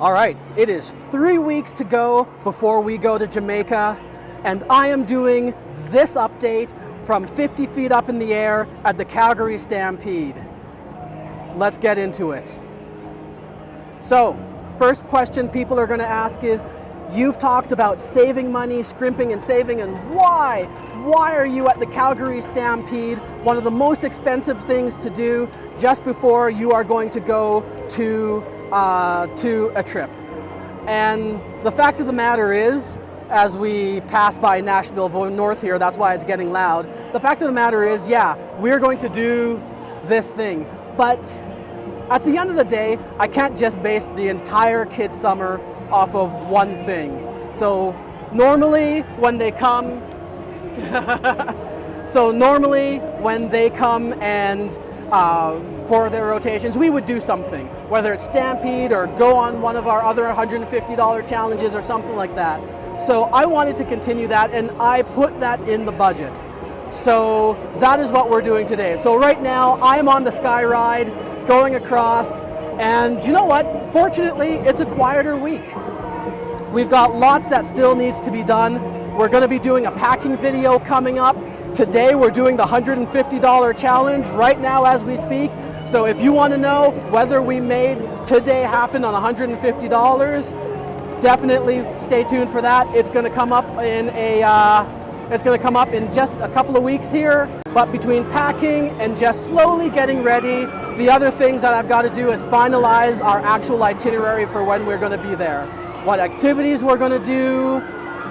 All right, it is 3 weeks to go before we go to Jamaica, and I am doing this update from 50 feet up in the air at the Calgary Stampede. Let's get into it. So, first question people are going to ask is, you've talked about saving money, scrimping and saving, and why? Why are you at the Calgary Stampede, one of the most expensive things to do just before you are going to go to a trip? And the fact of the matter is, as we pass by Nashville North here, that's why it's getting loud. The fact of the matter is, yeah, we're going to do this thing, but at the end of the day, I can't just base the entire kids' summer off of one thing. So normally when they come, and for their rotations, we would do something, whether it's Stampede or go on one of our other $150 challenges or something like that. So I wanted to continue that, and I put that in the budget. So that is what we're doing today. So right now I'm on the Sky Ride going across, and you know what? Fortunately, it's a quieter week. We've got lots that still needs to be done. We're going to be doing a packing video coming up. Today we're doing the $150 challenge right now as we speak. So if you want to know whether we made today happen on $150, definitely stay tuned for that. It's going to come up in just a couple of weeks here. But between packing and just slowly getting ready, the other things that I've got to do is finalize our actual itinerary for when we're going to be there. What activities we're going to do,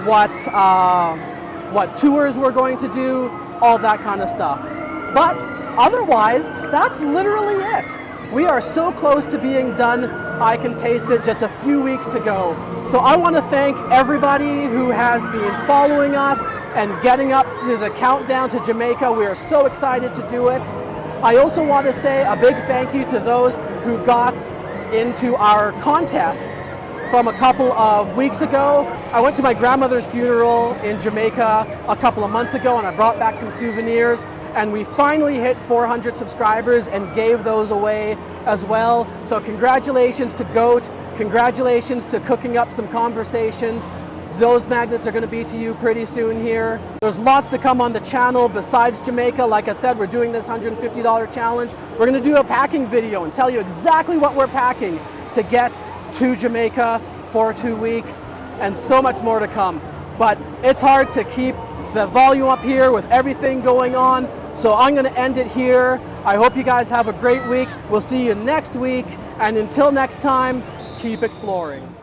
what tours we're going to do, all that kind of stuff. But otherwise, that's literally it. We are so close to being done, I can taste it, just a few weeks to go. So I want to thank everybody who has been following us and getting up to the countdown to Jamaica. We are so excited to do it. I also want to say a big thank you to those who got into our contest from a couple of weeks ago. I went to my grandmother's funeral in Jamaica a couple of months ago, and I brought back some souvenirs, and we finally hit 400 subscribers and gave those away as well. So congratulations to GOAT, congratulations to Cooking Up Some Conversations. Those magnets are going to be to you pretty soon here. There's lots to come on the channel besides Jamaica. Like I said, we're doing this $150 challenge. We're going to do a packing video and tell you exactly what we're packing to get to Jamaica for 2 weeks, and so much more to come. But it's hard to keep the volume up here with everything going on, so I'm going to end it here. I hope you guys have a great week. We'll see you next week, and until next time, keep exploring.